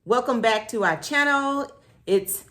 Welcome back to our channel. It's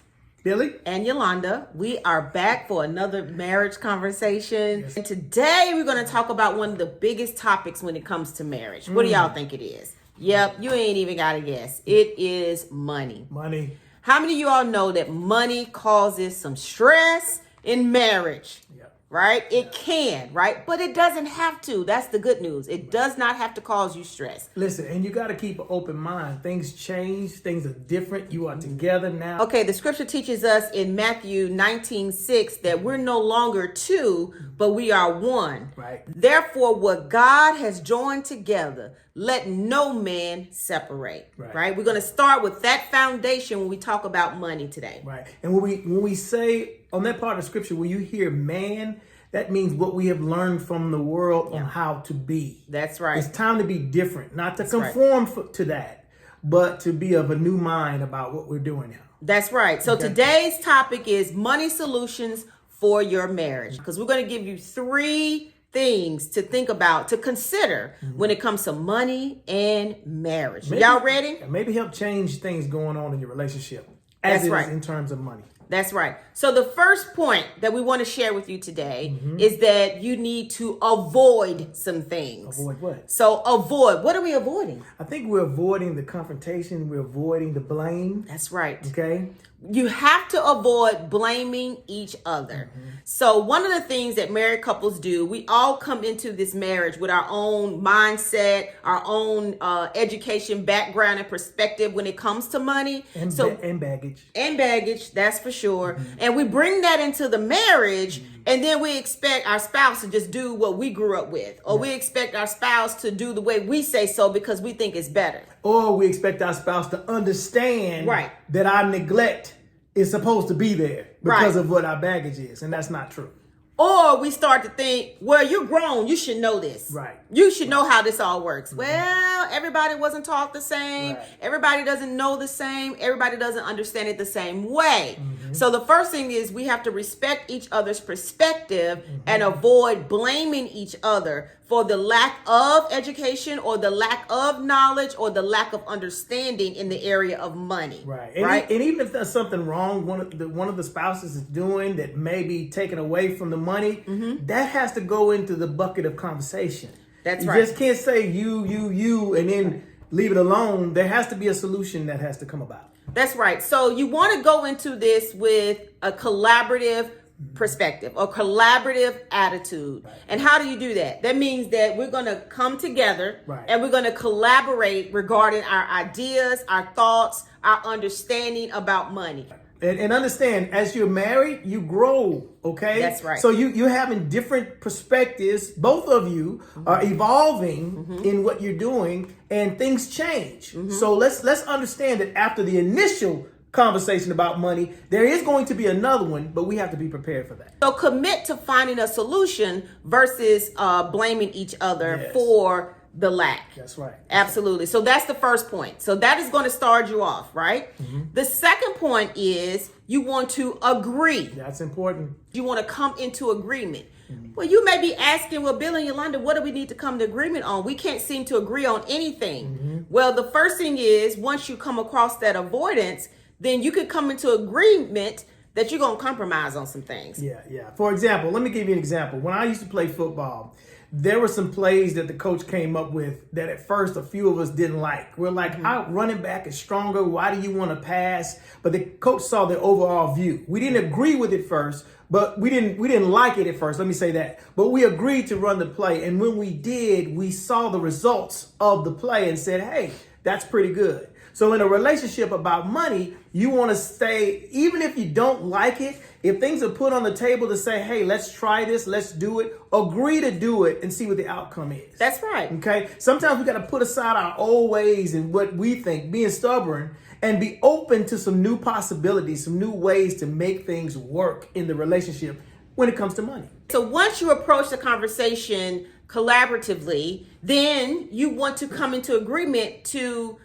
Billy and Yolanda. We are back for another marriage conversation. Yes. And today we're going to talk about one of the biggest topics when it comes to marriage. What do y'all think it is? Yep, you ain't even got to guess. It is money. Money. How many of you all know that money causes some stress in marriage? Yeah. Right? It can, right? But it doesn't have to. That's the good news. It does not have to cause you stress. Listen, and you got to keep an open mind. Things change. Things are different. You are together now. Okay, the scripture teaches us in Matthew 19:6 that we're no longer two, but we are one. Right. Therefore, what God has joined together, let no man separate. Right? We're going to start with that foundation when we talk about money today. Right. And when we say on that part of scripture, when you hear man, that means what we have learned from the world on how to be. That's right. It's time to be different, not to conform to that, but to be of a new mind about what we're doing now. That's right. So today's topic is money solutions for your marriage, because we're going to give you 3 things to think about, to consider when it comes to money and marriage. Y'all ready? Maybe help change things going on in your relationship as it is in terms of money. That's right. So the first point that we want to share with you today is that you need to avoid some things. Avoid what? So avoid. What are we avoiding? I think we're avoiding the confrontation. We're avoiding the blame. That's right. Okay. You have to avoid blaming each other. So one of the things that married couples do, we all come into this marriage with our own mindset, our own education, background, and perspective when it comes to money. And baggage. And baggage, that's for sure. And we bring that into the marriage, and then we expect our spouse to just do what we grew up with. Or we expect our spouse to do the way we say so because we think it's better. Or we expect our spouse to understand that our neglect is supposed to be there because of what our baggage is. And that's not true. Or we start to think, well, you're grown. You should know this. Right. You should know how this all works. Well, everybody wasn't taught the same. Everybody doesn't know the same. Everybody doesn't understand it the same way. So the first thing is we have to respect each other's perspective and avoid blaming each other for the lack of education or the lack of knowledge or the lack of understanding in the area of money. Right. And even if there's something wrong, one of the spouses is doing that may be taken away from the money, that has to go into the bucket of conversation. That's you right. just can't say you, and then leave it alone. There has to be a solution that has to come about. That's right. So you want to go into this with a collaborative perspective or collaborative attitude. And how do you do that? That means that we're going to come together and we're going to collaborate regarding our ideas, our thoughts, our understanding about money. And understand, as you're married, you grow, okay? That's right. So you're having different perspectives. Both of you are evolving in what you're doing, and things change. So let's understand that after the initial conversation about money, there is going to be another one, but we have to be prepared for that. So commit to finding a solution versus blaming each other for the lack. That's right. Absolutely. So that's the first point. So that is going to start you off, right? The second point is you want to agree. That's important. You want to come into agreement. Well, you may be asking, well, Billy and Yolanda, what do we need to come to agreement on? We can't seem to agree on anything. Well, the first thing is once you come across that avoidance, then you could come into agreement that you're going to compromise on some things. Yeah. For example, let me give you an example. When I used to play football, there were some plays that the coach came up with that at first a few of us didn't like. We're like, our running back is stronger. Why do you want to pass? But the coach saw the overall view. We didn't agree with it first, but we didn't like it at first. Let me say that. But we agreed to run the play. And when we did, we saw the results of the play and said, hey, that's pretty good. So in a relationship about money, you want to stay, even if you don't like it, if things are put on the table to say, hey, let's try this, let's do it, agree to do it and see what the outcome is. That's right. Okay. Sometimes we got to put aside our old ways and what we think, being stubborn, and be open to some new possibilities, some new ways to make things work in the relationship when it comes to money. So once you approach the conversation collaboratively, then you want to come into agreement to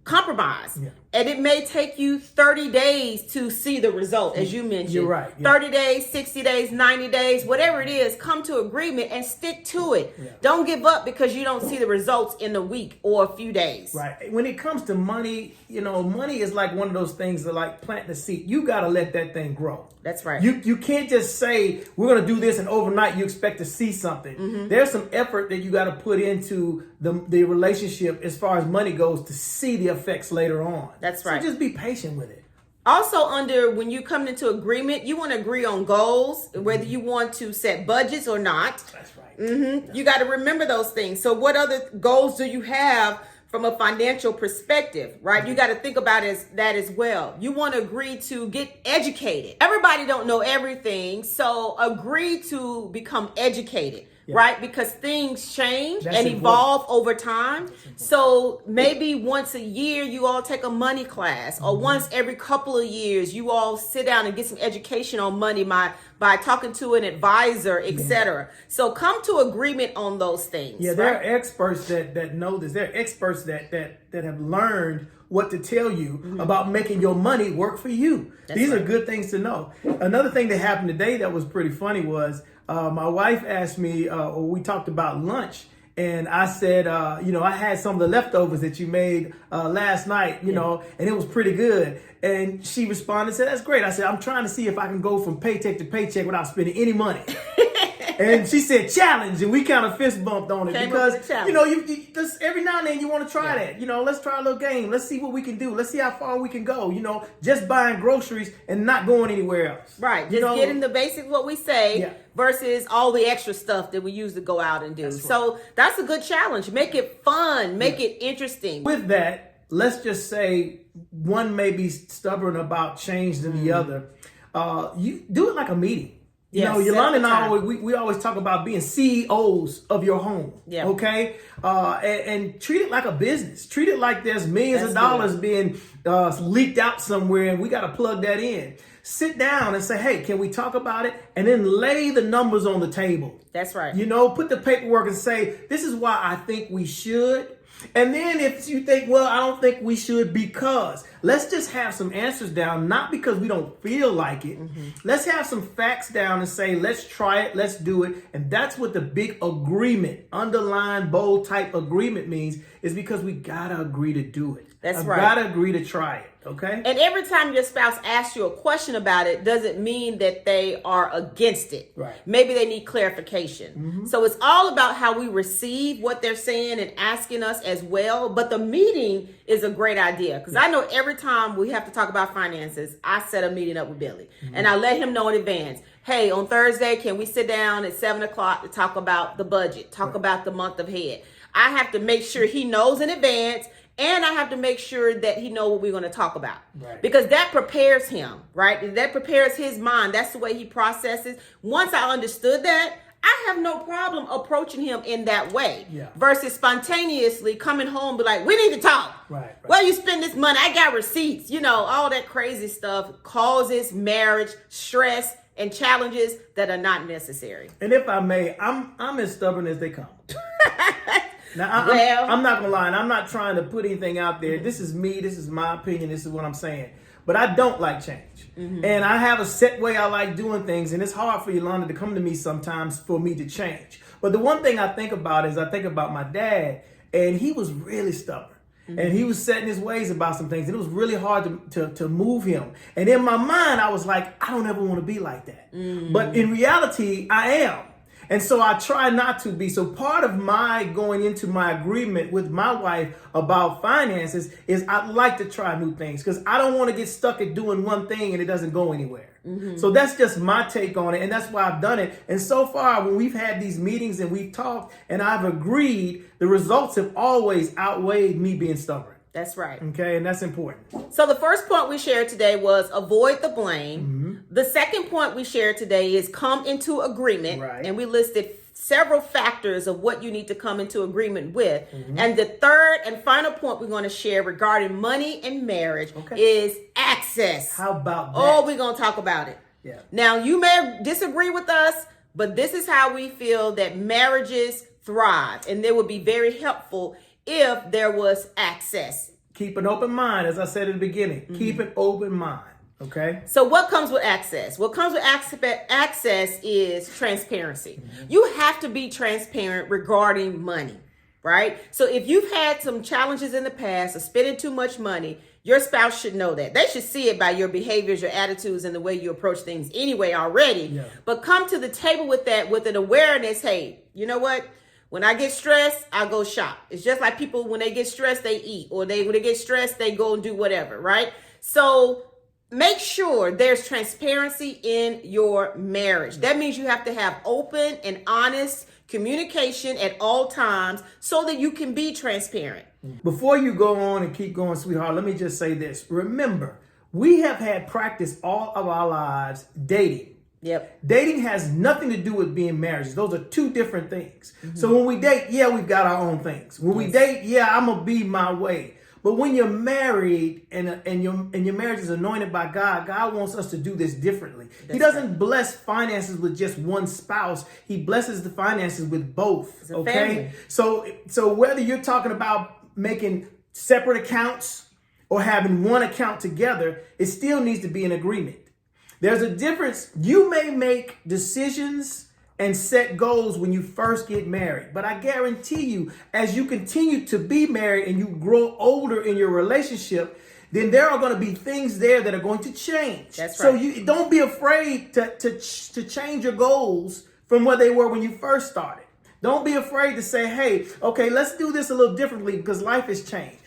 compromise And it may take you 30 days to see the result, as you mentioned. You're right. Yeah. 30 days, 60 days, 90 days, whatever it is, come to agreement and stick to it. Yeah. Don't give up because you don't see the results in a week or a few days. Right. When it comes to money, money is like one of those things that like planting a seed. You got to let that thing grow. That's right. You can't just say, we're going to do this and overnight you expect to see something. Mm-hmm. There's some effort that you got to put into the relationship as far as money goes to see the effects later on. That's right. So just be patient with it. Also, when you come into agreement, you want to agree on goals, whether you want to set budgets or not. That's right. Mm-hmm. You got to remember those things. So what other goals do you have from a financial perspective, right? Mm-hmm. You got to think about that as well. You want to agree to get educated. Everybody don't know everything. So agree to become educated. Yeah. Right? Because things change and evolve over time. So maybe once a year, you all take a money class, or once every couple of years, you all sit down and get some education on money by talking to an advisor, etc. So come to agreement on those things. Yeah, there are experts that know this. There are experts that have learned what to tell you about making your money work for you. These are good things to know. Another thing that happened today that was pretty funny was my wife asked me, we talked about lunch, and I said, I had some of the leftovers that you made last night, and it was pretty good. And she responded and said, that's great. I said, I'm trying to see if I can go from paycheck to paycheck without spending any money. And she said, challenge. And we kind of fist bumped on it because, you just every now and then you want to try that. Let's try a little game. Let's see what we can do. Let's see how far we can go. Just buying groceries and not going anywhere else. Right. Just getting the basics, what we say, versus all the extra stuff that we usually go out and do. That's right. So that's a good challenge. Make it fun. Make it interesting. With that, let's just say one may be stubborn about change than the other. You do it like a meeting. Yolanda and I, we always talk about being CEOs of your home. Yeah. Okay. And treat it like a business. Treat it like there's millions of dollars being leaked out somewhere, and we got to plug that in. Sit down and say, hey, can we talk about it? And then lay the numbers on the table. That's right. Put the paperwork and say, this is why I think we should. And then if you think, well, I don't think we should because, let's just have some answers down, not because we don't feel like it. Mm-hmm. Let's have some facts down and say, let's try it, let's do it. And that's what the big agreement, underlined, bold type agreement means, is because we got to agree to do it. That's right. Got to agree to try it. Okay. And every time your spouse asks you a question about it, doesn't mean that they are against it. Right. Maybe they need clarification. Mm-hmm. So it's all about how we receive what they're saying and asking us as well. But the meeting is a great idea because I know every time we have to talk about finances, I set a meeting up with Billy and I let him know in advance. Hey, on Thursday, can we sit down at 7:00 to talk about the budget, talk about the month ahead? I have to make sure he knows in advance. And I have to make sure that he knows what we're going to talk about. Right. Because that prepares him, right? That prepares his mind. That's the way he processes. Once I understood that, I have no problem approaching him in that way. Yeah. Versus spontaneously coming home and be like, we need to talk. Right. Well, you spend this money. I got receipts. All that crazy stuff causes marriage stress and challenges that are not necessary. And if I may, I'm as stubborn as they come. Now, I'm not going to lie, and I'm not trying to put anything out there. This is me. This is my opinion. This is what I'm saying. But I don't like change. Mm-hmm. And I have a set way I like doing things, and it's hard for Yolanda to come to me sometimes for me to change. But the one thing I think about is I think about my dad, and he was really stubborn. Mm-hmm. And he was set in his ways about some things. And it was really hard to move him. And in my mind, I was like, I don't ever want to be like that. Mm-hmm. But in reality, I am. And so I try not to be. So part of my going into my agreement with my wife about finances is I like to try new things because I don't want to get stuck at doing one thing and it doesn't go anywhere. Mm-hmm. So that's just my take on it. And that's why I've done it. And so far, when we've had these meetings and we've talked and I've agreed, the results have always outweighed me being stubborn. That's right. Okay, and that's important. So the first point we shared today was avoid the blame. Mm-hmm. The second point we shared today is come into agreement. Right. And we listed several factors of what you need to come into agreement with. Mm-hmm. And the third and final point we're going to share regarding money and marriage is access. How about that? Oh, we're going to talk about it. Yeah. Now, you may disagree with us, but this is how we feel that marriages thrive. And they would be very helpful if there was access Keep an open mind, as I said in the beginning. Keep an open mind. Okay. So what comes with access? What comes with access is transparency. You have to be transparent regarding money, right? So if you've had some challenges in the past of spending too much money, your spouse should know that. They should see it by your behaviors, your attitudes, and the way you approach things anyway already. Yeah. But come to the table with that with an awareness, hey, you know what? When I get stressed, I go shop. It's just like people, when they get stressed, they eat. Or when they get stressed, they go and do whatever, right? So make sure there's transparency in your marriage. That means you have to have open and honest communication at all times so that you can be transparent. Before you go on and keep going, sweetheart, let me just say this. Remember, we have had practice all of our lives dating. Yep. Dating has nothing to do with being married. Those are two different things. So when we date, yeah, we've got our own things. When we date, yeah, I'm going to be my way. But when you're married and your marriage is anointed by God, God wants us to do this differently. He doesn't bless finances with just one spouse. He blesses the finances with both. Okay? So whether you're talking about making separate accounts or having one account together, it still needs to be an agreement. There's a difference. You may make decisions and set goals when you first get married. But I guarantee you, as you continue to be married and you grow older in your relationship, then there are going to be things there that are going to change. That's right. So you don't be afraid to change your goals from what they were when you first started. Don't be afraid to say, hey, okay, let's do this a little differently because life has changed.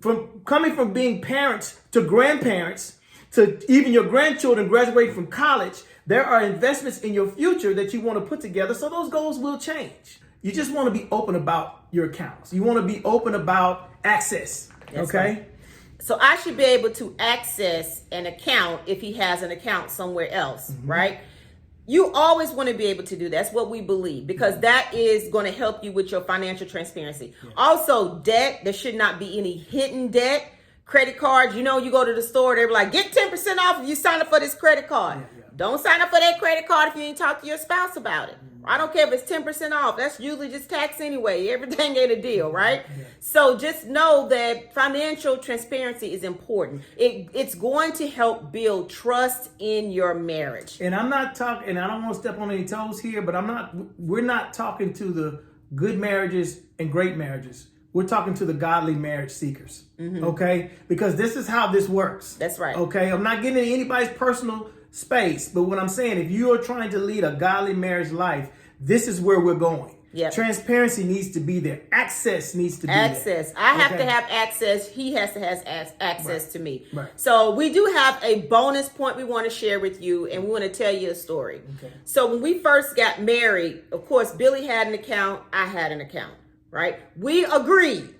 From coming from being parents to grandparents, to even your grandchildren graduating from college, there are investments in your future that you want to put together, so those goals will change. You just want to be open about your accounts. You want to be open about access, That's okay? Right. So I should be able to access an account if he has an account somewhere else, right? You always want to be able to do that. That's what we believe, because that is going to help you with your financial transparency. Yeah. Also, debt, there should not be any hidden debt. Credit cards, you go to the store, they're like, get 10% off if you sign up for this credit card. Don't sign up for that credit card if you ain't talk to your spouse about it. I don't care if it's 10% off. That's usually just tax anyway. Everything ain't a deal, right? So just know that financial transparency is important. It's going to help build trust in your marriage. And I'm not talking, and I don't want to step on any toes here, but we're not talking to the good marriages and great marriages. We're talking to the godly marriage seekers, okay? Because this is how this works. That's right. Okay, I'm not getting into anybody's personal space, but what I'm saying, if you are trying to lead a godly marriage life, this is where we're going. Yep. Transparency needs to be there. Access needs to be there. I have to have access. He has to have access to me. Right. So we do have a bonus point we want to share with you, and we want to tell you a story. Okay. So when we first got married, of course, Billy had an account. I had an account. Right? We agreed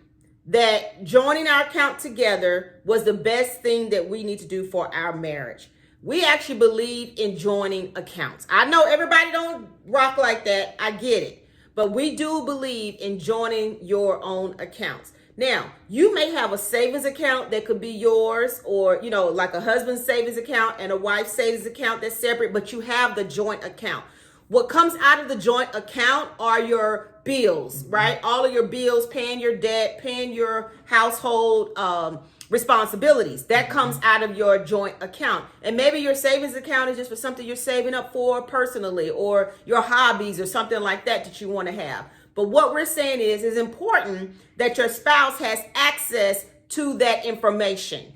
that joining our account together was the best thing that we need to do for our marriage. We actually believe in joining accounts. I know everybody don't rock like that. I get it. But we do believe in joining your own accounts. Now, you may have a savings account that could be yours, or, like a husband's savings account and a wife's savings account that's separate, but you have the joint account. What comes out of the joint account are your bills, right? All of your bills, paying your debt, paying your household responsibilities. That comes out of your joint account. And maybe your savings account is just for something you're saving up for personally, or your hobbies or something like that you want to have. But what we're saying is it's important that your spouse has access to that information.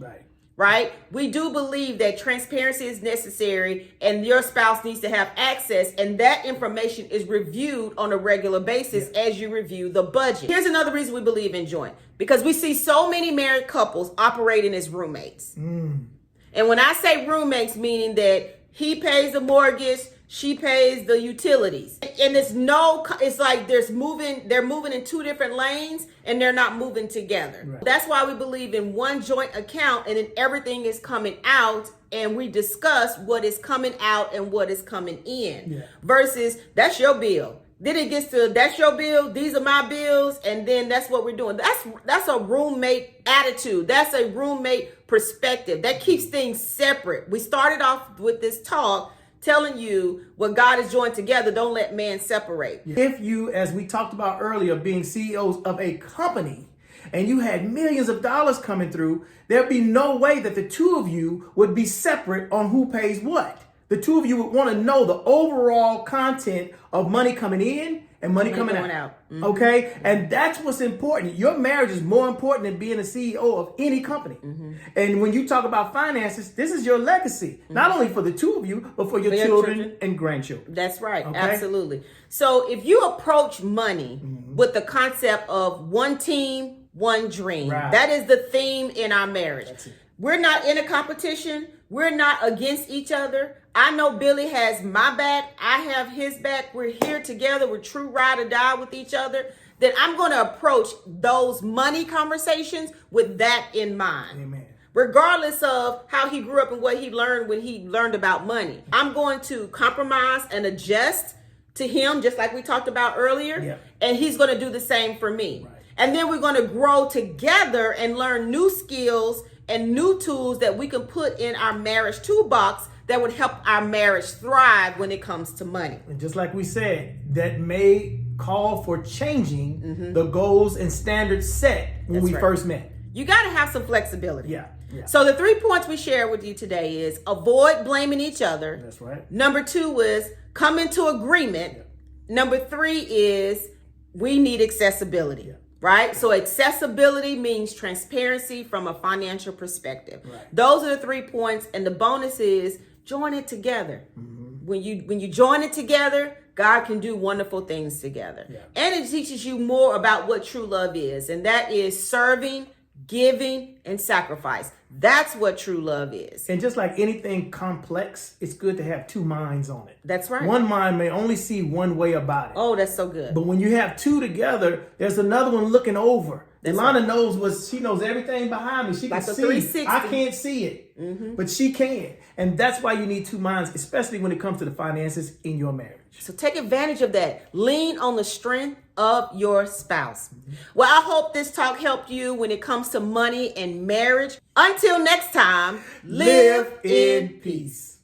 Right? We do believe that transparency is necessary and your spouse needs to have access, and that information is reviewed on a regular basis as you review the budget. Here's another reason we believe in joint, because we see so many married couples operating as roommates. And when I say roommates, meaning that he pays the mortgage, she pays the utilities. And it's like they're moving in two different lanes and they're not moving together. Right. That's why we believe in one joint account, and then everything is coming out and we discuss what is coming out and what is coming in. Versus that's your bill. Then it gets to that's your bill, these are my bills, and then that's what we're doing. That's a roommate attitude. That's a roommate perspective. That keeps things separate. We started off with this talk telling you what God has joined together, don't let man separate. If you, as we talked about earlier, being CEOs of a company, and you had millions of dollars coming through, there'd be no way that the two of you would be separate on who pays what. The two of you would want to know the overall content of money coming in and money coming out. Mm-hmm. Okay? Mm-hmm. And that's what's important. Your marriage is more important than being a CEO of any company. Mm-hmm. And when you talk about finances, this is your legacy, not only for the two of you, but for your children and grandchildren. That's right. Okay? Absolutely. So if you approach money with the concept of one team, one dream, that is the theme in our marriage. We're not in a competition. We're not against each other. I know Billy has my back. I have his back. We're here together. We're true ride or die with each other. Then I'm going to approach those money conversations with that in mind. Amen. Regardless of how he grew up and what he learned when he learned about money. I'm going to compromise and adjust to him, just like we talked about earlier. Yeah. And he's going to do the same for me. Right. And then we're going to grow together and learn new skills and new tools that we can put in our marriage toolbox that would help our marriage thrive when it comes to money. And just like we said, that may call for changing the goals and standards set when we first met. You got to have some flexibility. Yeah. So the 3 points we share with you today is avoid blaming each other. That's right. Number 2 is come into agreement. Yeah. Number 3 is we need accessibility. Yeah. Right? So accessibility means transparency from a financial perspective. Right. Those are the 3 points. And the bonus is join it together. Mm-hmm. When you join it together, God can do wonderful things together. Yeah. And it teaches you more about what true love is. And that is serving, giving, and sacrifice. That's what true love is. And just like anything complex, it's good to have two minds on it. That's right. One mind may only see one way about it. Oh, that's so good. But when you have two together, there's another one looking over. Yolanda knows she knows everything behind me. She can see. I can't see it, but she can. And that's why you need two minds, especially when it comes to the finances in your marriage. So take advantage of that. Lean on the strength of your spouse. Well, I hope this talk helped you when it comes to money and marriage. Until next time, live in peace.